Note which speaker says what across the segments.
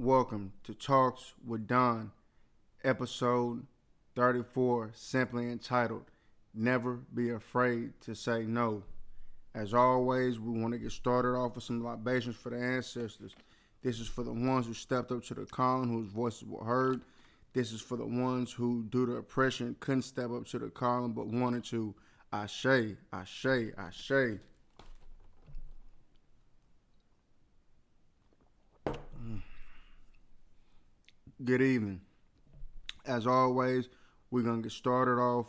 Speaker 1: Welcome to Talks with Don, episode 34, simply entitled Never Be Afraid to Say No. As always, we want to get started off with some libations for the ancestors. This is for the ones who stepped up to the calling, whose voices were heard. This is for the ones who, due to oppression, couldn't step up to the calling but wanted to. Ashe, ashe, ashe. Good evening. As always, we're going to get started off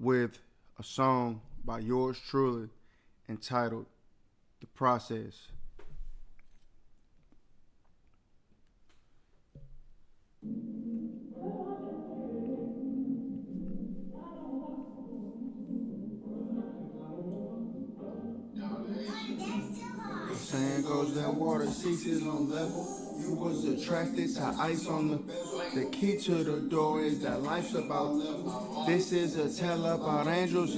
Speaker 1: with a song by yours truly entitled The Process. The saying goes that water ceases on level. You was attracted to ice on the key to the door is that life's about level. This is a tale about angels.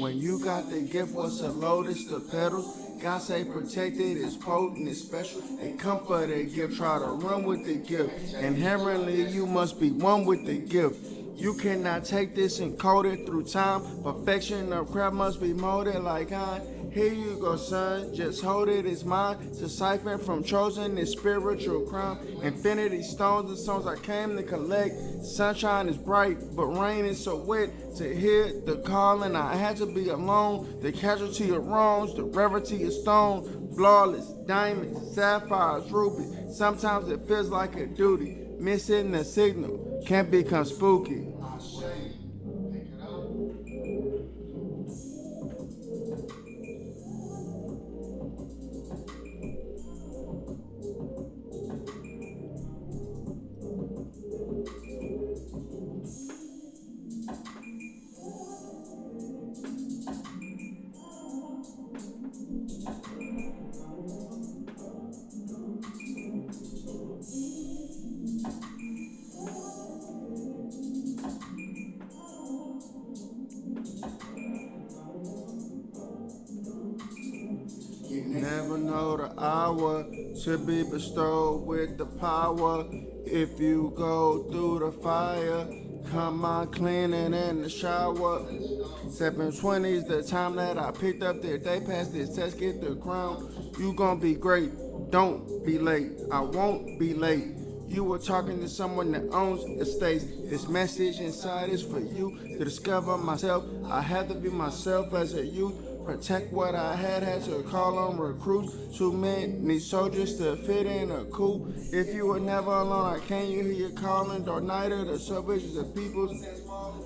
Speaker 1: When you got the gift, what's a lotus, the petals? God say protected, it's potent, it's special. They come for the gift, try to run with the gift. Inherently, you must be one with the gift. You cannot take this and code it through time. Perfection of craft must be molded like iron. Here you go, son, just hold it, it's mine. To siphon from chosen is spiritual crime. Infinity stones, the songs I came to collect. Sunshine is bright, but rain is so wet. To hear the calling, I had to be alone. The casualty of wrongs, the rarity of stone. Flawless, diamonds, sapphires, rubies. Sometimes it feels like a duty. Missing the signal can become spooky. You never know the hour to be bestowed with the power. If you go through the fire, come on cleaning in the shower. 720 is the time that I picked up there. They passed this test, get the crown. You gon' be great, don't be late. I won't be late. You were talking to someone that owns estates. This message inside is for you to discover myself. I had to be myself as a youth. Protect what I had to call on recruits. Too many soldiers to fit in a coup. If you were never alone, can you hear your calling? Dark night of the salvations of peoples.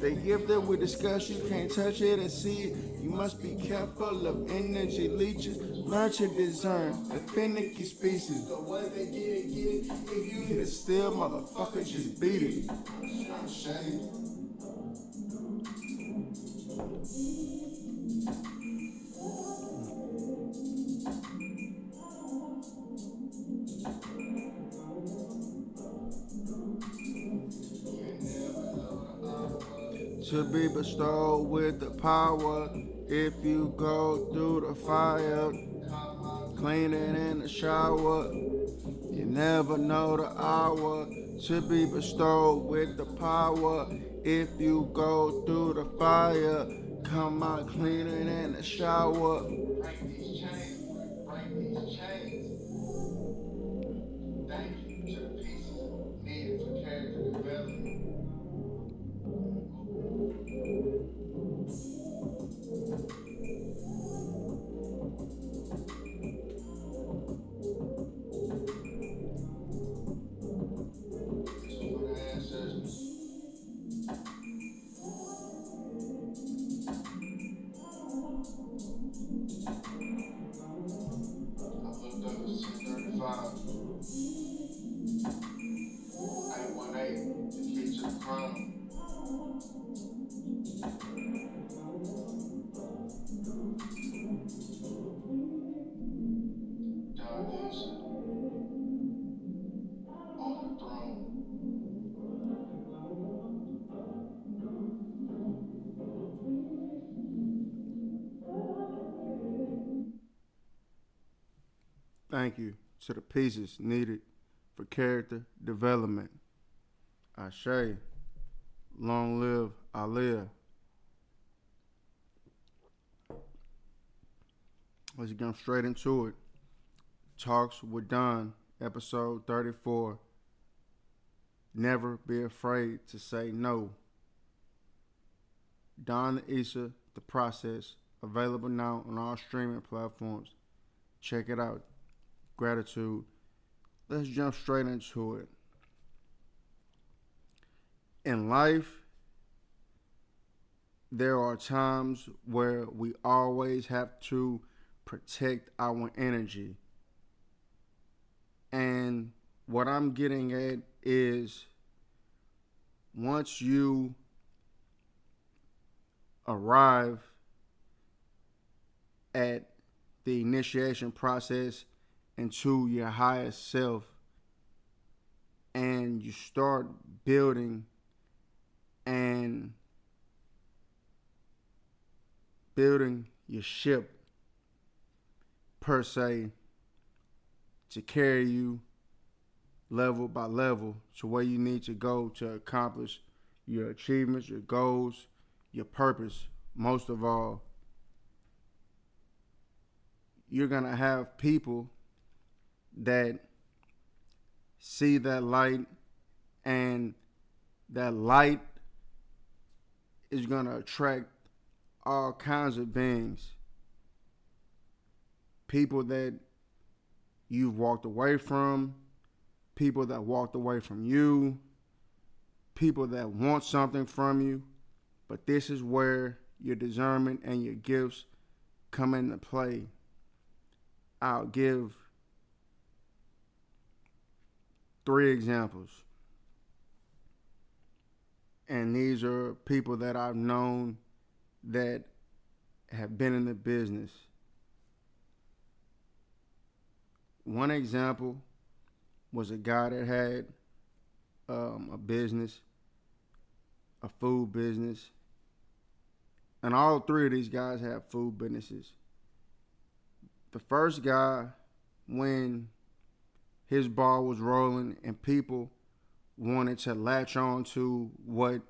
Speaker 1: The gift that we discuss, you can't touch it and see it. You must be careful of energy leeches. Learn to discern the finicky species. The ones that get it. If you hit it still, motherfucker, just beat it. To be bestowed with the power. If you go through the fire, cleaning in the shower, you never know the hour. To be bestowed with the power. If you go through the fire, come out cleaning in the shower. Break these chains, break these chains. Thank you to the pieces needed for character development. Thank you to the pieces needed for character development. Ashe, long live Aliyah. Let's get straight into it. Talks with Don, episode 34. Never be afraid to say no. Don Issa, The Process, available now on all streaming platforms. Check it out. Gratitude. Let's jump straight into it. In life, there are times where we always have to protect our energy. And what I'm getting at is once you arrive at the initiation process into your highest self and you start building your ship per se to carry you level by level to where you need to go to accomplish your achievements, your goals, your purpose. Most of all, you're going to have people that see that light, and that light is going to attract all kinds of beings. People that you've walked away from, people that walked away from you, people that want something from you. But this is where your discernment and your gifts come into play. I'll give 3 examples. And these are people that I've known that have been in the business. One example was a guy that had a business, a food business. And all 3 of these guys have food businesses. The first guy, when his ball was rolling and people wanted to latch on to what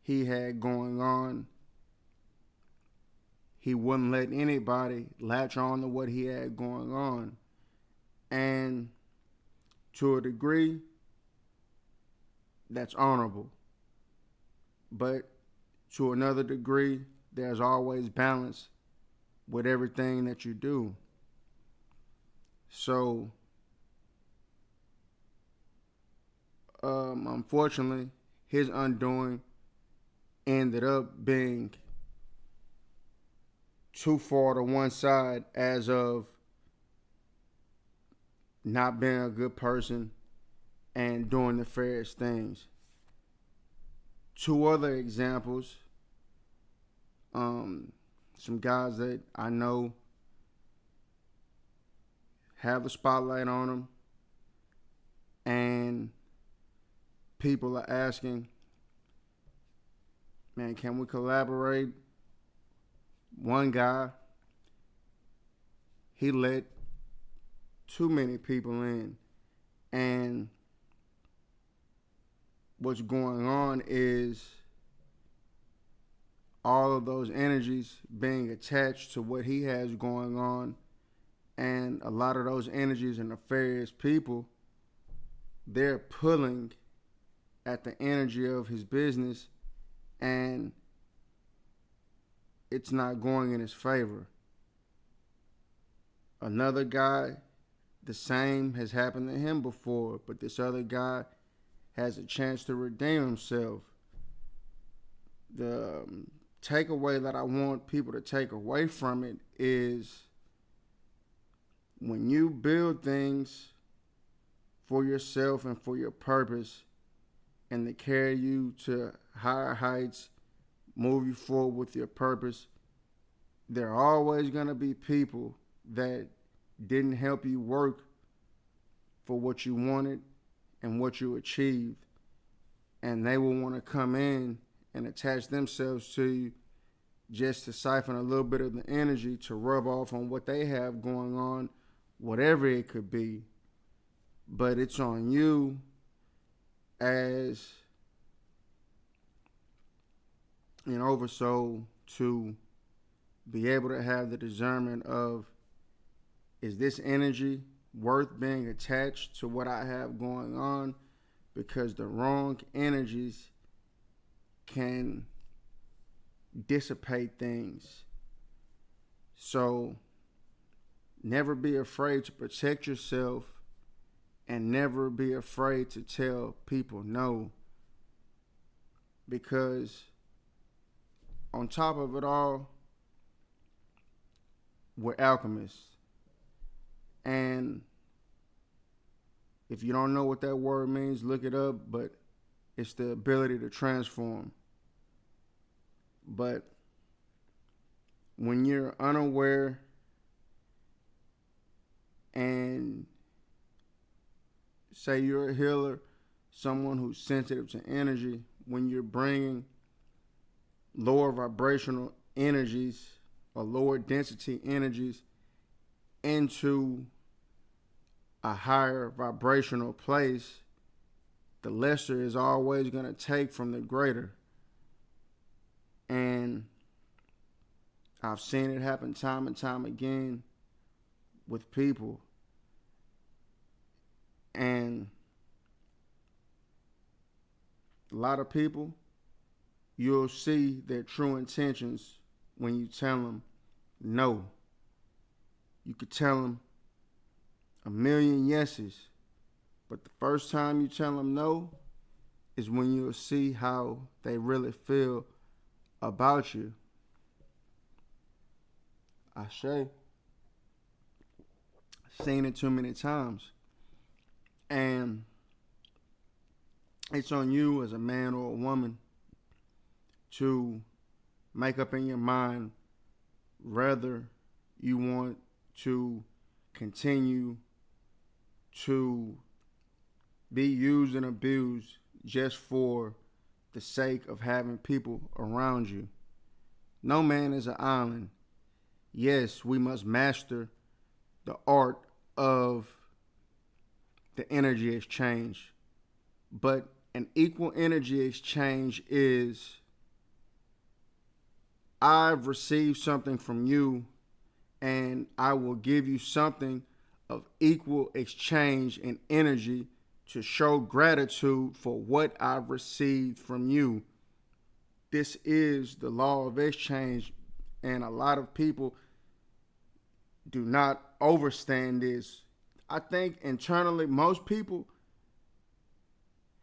Speaker 1: he had going on, he wouldn't let anybody latch on to what he had going on. And to a degree, that's honorable. But to another degree, there's always balance with everything that you do. So, unfortunately, his undoing ended up being too far to one side as of not being a good person and doing nefarious things. 2 other examples, some guys that I know have a spotlight on them, and people are asking, man, can we collaborate? One guy, he let too many people in, and what's going on is all of those energies being attached to what he has going on, and a lot of those energies and nefarious people, they're pulling at the energy of his business, and it's not going in his favor. Another guy, the same has happened to him before, but this other guy has a chance to redeem himself. The takeaway that I want people to take away from it is when you build things for yourself and for your purpose and to carry you to higher heights, move you forward with your purpose, there are always going to be people that didn't help you work for what you wanted and what you achieved. And they will want to come in and attach themselves to you just to siphon a little bit of the energy to rub off on what they have going on, whatever it could be. but it's on you as an oversoul to be able to have the discernment of, is this energy worth being attached to what I have going on? Because the wrong energies can dissipate things. So never be afraid to protect yourself, and never be afraid to tell people no. Because on top of it all, we're alchemists. And if you don't know what that word means, look it up, but it's the ability to transform. But when you're unaware and say you're a healer, someone who's sensitive to energy, when you're bringing lower vibrational energies or lower density energies into a higher vibrational place, the lesser is always going to take from the greater. And I've seen it happen time and time again with people. And a lot of people, you'll see their true intentions when you tell them no. You could tell them a million yeses, but the first time you tell them no is when you'll see how they really feel about you. I've seen it too many times. And it's on you as a man or a woman to make up in your mind whether you want to continue to be used and abused just for the sake of having people around you. No man is an island. Yes, we must master the art of the energy exchange, but an equal energy exchange is, I've received something from you and I will give you something of equal exchange in energy to show gratitude for what I've received from you. This is the law of exchange, and a lot of people do not understand this. I think internally most people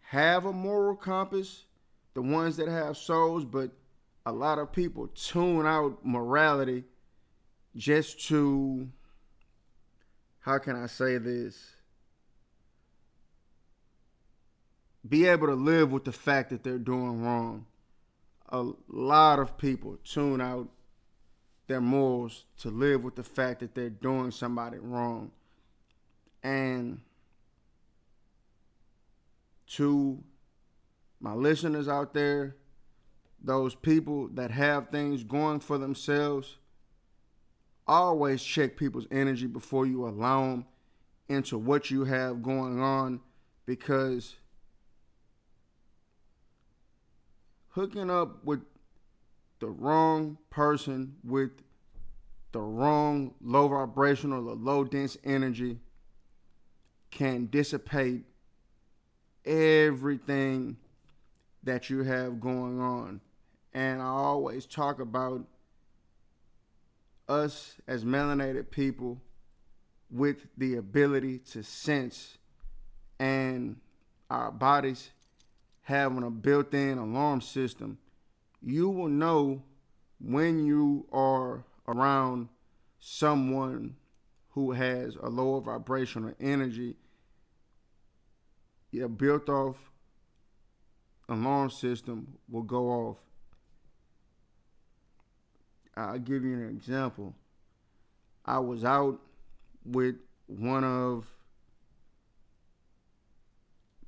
Speaker 1: have a moral compass, the ones that have souls, but a lot of people tune out morality just to, how can I say this, be able to live with the fact that they're doing wrong. A lot of people tune out their morals to live with the fact that they're doing somebody wrong. And to my listeners out there, those people that have things going for themselves, always check people's energy before you allow them into what you have going on, because hooking up with the wrong person with the wrong low vibrational or low dense energy can dissipate everything that you have going on. And I always talk about us as melanated people with the ability to sense, and our bodies having a built-in alarm system. You will know when you are around someone who has a lower vibrational energy. Your built-off alarm system will go off. I'll give you an example. I was out with one of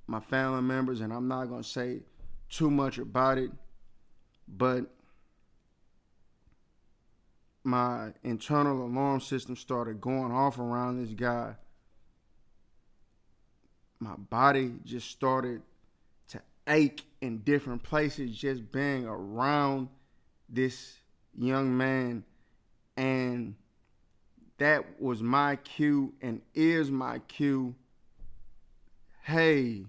Speaker 1: my family members, and I'm not going to say too much about it, but my internal alarm system started going off around this guy. my body just started to ache in different places just being around this young man. And that was my cue and is my cue. Hey,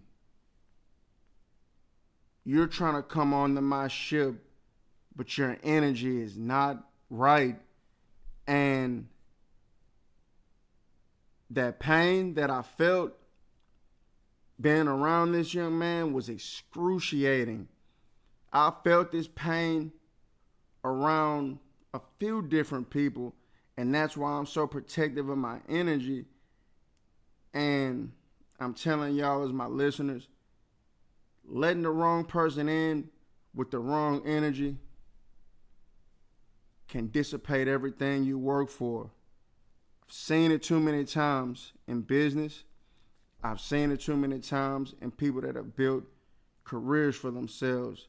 Speaker 1: you're trying to come onto my ship, but your energy is not right. And that pain that I felt being around this young man was excruciating. I felt this pain around a few different people, and that's why I'm so protective of my energy. And I'm telling y'all as my listeners, letting the wrong person in with the wrong energy can dissipate everything you work for. I've seen it too many times in business. I've seen it too many times in people that have built careers for themselves.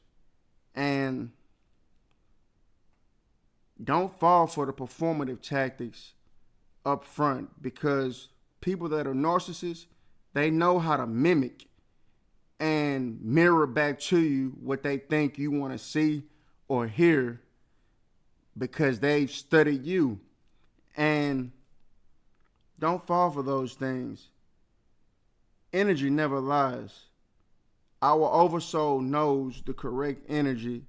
Speaker 1: And don't fall for the performative tactics up front, because people that are narcissists, they know how to mimic and mirror back to you what they think you want to see or hear because they've studied you. And don't fall for those things. Energy never lies. Our oversoul knows the correct energy,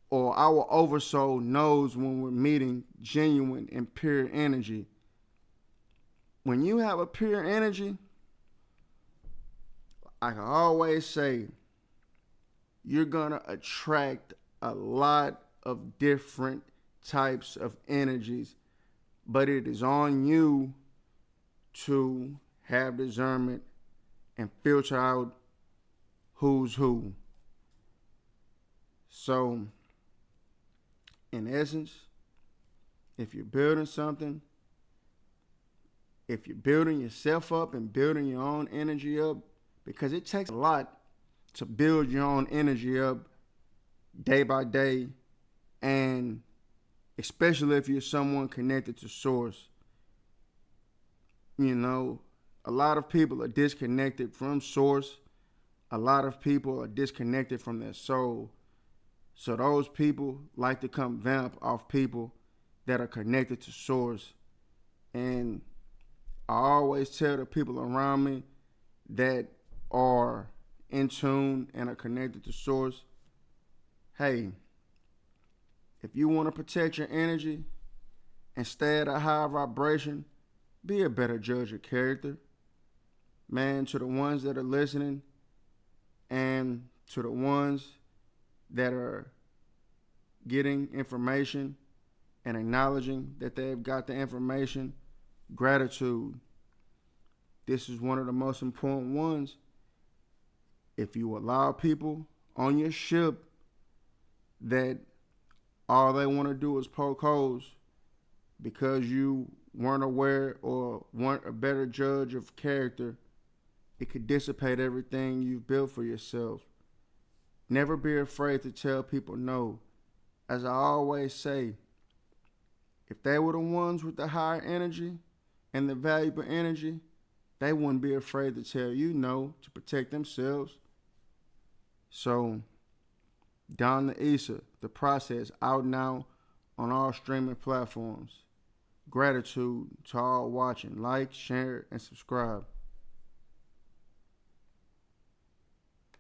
Speaker 1: or our oversoul knows when we're meeting genuine and pure energy. When you have a pure energy, I can always say, you're going to attract a lot of different types of energies, but it is on you to have discernment and filter out who's who. So, in essence, if you're building something, if you're building yourself up and building your own energy up, because it takes a lot to build your own energy up day by day, and especially if you're someone connected to source. You know, a lot of people are disconnected from source. A lot of people are disconnected from their soul. So those people like to come vamp off people that are connected to source. And I always tell the people around me that are in tune and are connected to source, hey, if you want to protect your energy and stay at a high vibration, be a better judge of character. Man, to the ones that are listening and to the ones that are getting information and acknowledging that they've got the information, gratitude. This is one of the most important ones. If you allow people on your ship that all they want to do is poke holes because you weren't aware or weren't a better judge of character, it could dissipate everything you've built for yourself. Never be afraid to tell people no. As I always say, if they were the ones with the higher energy and the valuable energy, they wouldn't be afraid to tell you no to protect themselves. So, Don the Issa, the process, out now on all streaming platforms. Gratitude to all watching. Like, share, and subscribe.